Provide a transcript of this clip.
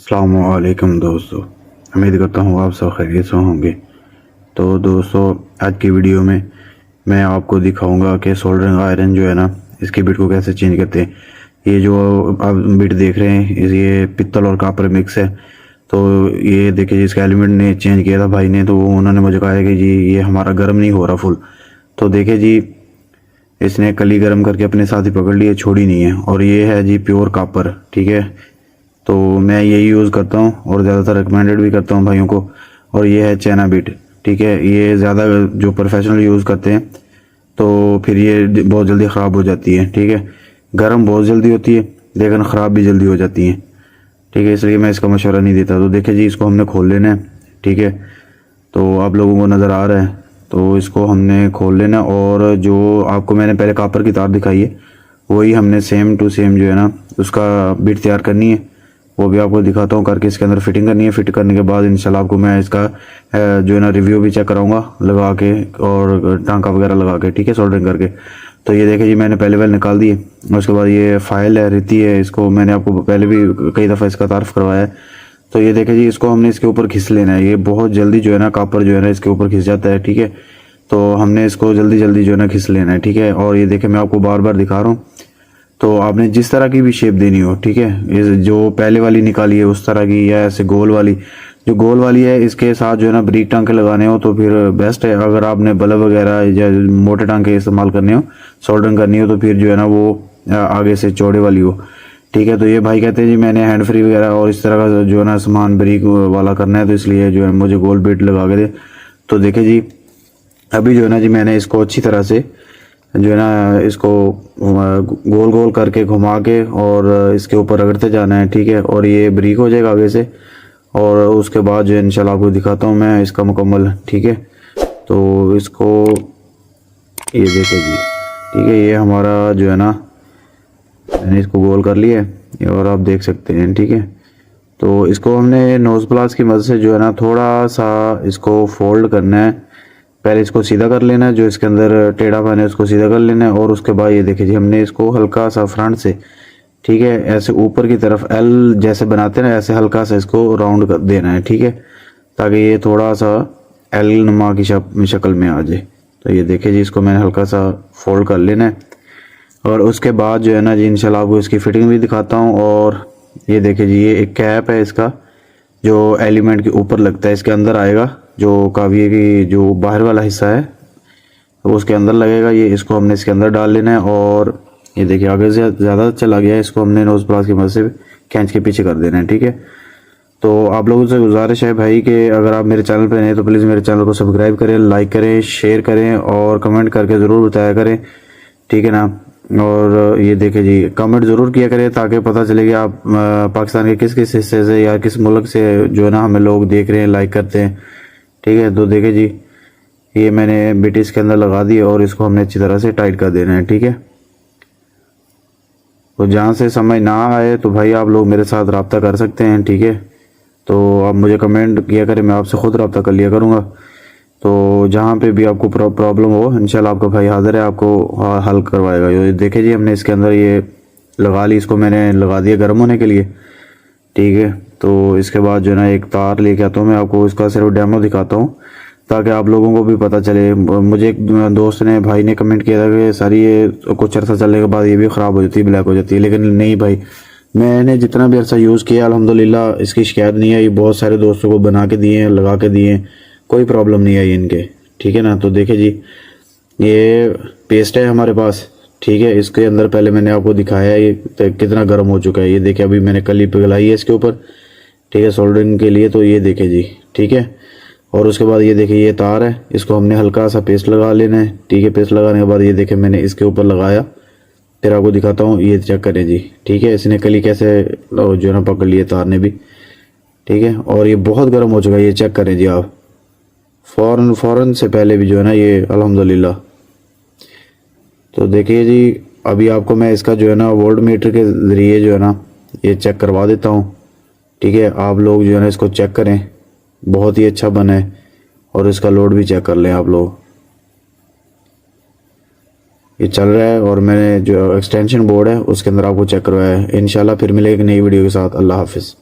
अस्सलामुअलैकुम दोस्तों, उम्मीद करता हूँ आप सब खैरियत से होंगे। तो दोस्तों, आज की वीडियो में मैं आपको दिखाऊंगा कि सोल्डरिंग आयरन जो है ना, इसकी बिट को कैसे चेंज करते हैं। ये जो आप बिट देख रहे हैं, ये पित्तल और कापर मिक्स है। तो ये देखिए जी, इसका एलिमेंट ने चेंज किया था भाई ने, तो उन्होंने मुझे कहा है कि जी ये हमारा गर्म नहीं हो रहा फुल। तो देखिए जी, इसने कली गर्म करके अपने साथ ही पकड़ लिए, छोड़ी नहीं है। और ये है जी प्योर कापर, ठीक है। तो मैं यही यूज़ करता हूँ और ज़्यादातर रिकमेंडेड भी करता हूँ भाइयों को। और ये है चाइना बिट, ठीक है। ये ज़्यादा जो प्रोफेशनल यूज़ करते हैं तो फिर ये बहुत जल्दी ख़राब हो जाती है, ठीक है। गर्म बहुत जल्दी होती है लेकिन ख़राब भी जल्दी हो जाती है, ठीक है। इसलिए मैं इसका मशवरा नहीं देता। तो देखिए जी, इसको हमने खोल लेना है, ठीक है। तो आप लोगों को नज़र आ रहा है, तो इसको हमने खोल लेना। और जो आपको मैंने पहले कापर की तार दिखाई है, वही हमने सेम टू सेम जो है ना उसका बिट तैयार करनी है। वो भी आपको दिखाता हूँ करके, इसके अंदर फिटिंग करनी है। फिट करने के बाद इंशाल्लाह आपको मैं इसका जो है ना रिव्यू भी चेक कराऊंगा लगा के, और टांका वगैरह लगा के, ठीक है, सोल्डरिंग करके। तो ये देखिए जी, मैंने पहले वेल निकाल दी और उसके बाद ये फाइल है, रेती है। इसको मैंने आपको पहले भी कई दफ़ा इसका तारीफ करवाया है। तो ये देखिए जी, इसको हमने इसके ऊपर खिंच लेना है। ये बहुत जल्दी जो है ना कापर जो है ना इसके ऊपर खिंच जाता है, ठीक है। तो हमने इसको जल्दी जल्दी जो है ना खिंच लेना है, ठीक है। और ये देखिए, मैं आपको बार बार दिखा रहा हूँ। तो आपने जिस तरह की भी शेप देनी हो, ठीक है, ये जो पहले वाली निकाली है उस तरह की, या ऐसे गोल वाली। जो गोल वाली है इसके साथ जो है ना ब्रीक टांके लगाने हो तो फिर बेस्ट है। अगर आपने बल्ब वगैरह या मोटे टांके इस्तेमाल करने हो, सोल्डरिंग करनी हो, तो फिर जो है ना वो आगे से चौड़े वाली हो, ठीक है। तो ये भाई कहते हैं जी मैंने हैंड फ्री वगैरह और इस तरह का जो है ना सामान ब्रीक वाला करना है, तो इसलिए जो है मुझे गोल बिट लगा के दे। तो देखिए जी, अभी जो है ना जी मैंने इसको अच्छी तरह से जो है ना इसको गोल गोल करके घुमा के और इसके ऊपर रगड़ते जाना है, ठीक है। और ये ब्रीक हो जाएगा आगे से। और उसके बाद जो है इंशाल्लाह आपको दिखाता हूँ मैं इसका मुकम्मल, ठीक है। तो इसको ये देखिए जी, ठीक है, ये हमारा जो है ना मैंने इसको गोल कर लिया है और आप देख सकते हैं, ठीक है। तो इसको हमने नोज प्लास की मदद से जो है ना थोड़ा सा इसको फोल्ड करना है। पहले इसको सीधा कर लेना है, जो इसके अंदर टेढ़ापन है उसको सीधा कर लेना है। और उसके बाद ये देखिए जी, हमने इसको हल्का सा फ्रंट से, ठीक है, ऐसे ऊपर की तरफ एल जैसे बनाते हैं ना, ऐसे हल्का सा इसको राउंड कर देना है, ठीक है, ताकि ये थोड़ा सा एल नुमा की शक्ल में आ जाए। तो ये देखिए जी, इसको मैंने हल्का सा फोल्ड कर लेना है। और उसके बाद जो है ना जी इंशाल्लाह आपको इसकी फिटिंग भी दिखाता हूँ। और ये देखिए जी, ये एक कैप है इसका, जो एलिमेंट के ऊपर लगता है, इसके अंदर आएगा। जो काविये की जो बाहर वाला हिस्सा है तो उसके अंदर लगेगा ये। इसको हमने इसके अंदर डाल लेना है। और ये देखिए आगे से ज़्यादा चला गया है, इसको हमने नोज प्लास की मदद से खींच के पीछे कर देना है, ठीक है। तो आप लोगों से गुजारिश है भाई कि अगर आप मेरे चैनल पर नए तो प्लीज़ मेरे चैनल को सब्सक्राइब करें, लाइक करें, शेयर करें और कमेंट करके ज़रूर बताया करें, ठीक है ना। और ये देखिए जी, कमेंट ज़रूर किया करें ताकि पता चले कि आप पाकिस्तान के किस किस हिस्से से या किस मुल्क से जो है ना हमें लोग देख रहे हैं, लाइक करते हैं, ठीक है। तो देखिए जी, ये मैंने बिट इसके अंदर लगा दी और इसको हमने अच्छी तरह से टाइट कर देना है, ठीक है। तो जहाँ से समझ ना आए तो भाई आप लोग मेरे साथ रब्ता कर सकते हैं, ठीक है। तो आप मुझे कमेंट किया करें, मैं आपसे ख़ुद रब्ता कर लिया करूँगा। तो जहाँ पे भी आपको प्रॉब्लम हो, इंशाल्लाह आपका भाई हाज़िर है, आपको हल करवाएगा। ये देखिए जी, हमने इसके अंदर ये लगा ली, इसको मैंने लगा दिया गर्म होने के लिए, ठीक है। तो इसके बाद जो है ना एक तार लेके आता हूँ, मैं आपको इसका सिर्फ डेमो दिखाता हूँ ताकि आप लोगों को भी पता चले। मुझे एक दोस्त ने, भाई ने कमेंट किया था कि सारी ये कुछ अर्सा चलने के बाद ये भी ख़राब हो जाती है, ब्लैक हो जाती है। लेकिन नहीं भाई, मैंने जितना भी अर्सा यूज़ किया अल्हम्दुलिल्लाह इसकी शिकायत नहीं आई। बहुत सारे दोस्तों को बना के दिए हैं, लगा के दिए हैं, कोई प्रॉब्लम नहीं आई इनके, ठीक है ना। तो देखिए जी, ये पेस्ट है हमारे पास, ठीक है। इसके अंदर पहले मैंने आपको दिखाया है ये कितना गर्म हो चुका है। ये देखिए, अभी मैंने कली पिघलाई है इसके ऊपर, ठीक है, सोल्डरिंग के लिए। तो ये देखिए जी, ठीक है। और उसके बाद ये देखिए, ये तार है, इसको हमने हल्का सा पेस्ट लगा लेना है, ठीक है। पेस्ट लगाने के बाद ये देखिए मैंने इसके ऊपर लगाया, फिर आपको दिखाता हूँ, ये चेक करें जी, ठीक है। इसने कली कैसे जो है ना पकड़ लिए तार ने भी, ठीक है। और ये बहुत गर्म हो चुका है, ये चेक करें जी आप, फ़ौरन से पहले भी जो है ना ये अल्हम्दुलिल्लाह। तो देखिए जी, अभी आपको मैं इसका जो है ना वोल्ट मीटर के ज़रिए जो है ना ये चेक करवा देता हूँ, ठीक है। आप लोग जो है ना इसको चेक करें, बहुत ही अच्छा बना है। और इसका लोड भी चेक कर लें आप लोग, ये चल रहा है। और मैंने जो एक्सटेंशन बोर्ड है उसके अंदर आपको चेक करवाया है। इंशाल्लाह फिर मिलेगी एक नई वीडियो के साथ। अल्लाह हाफिज़।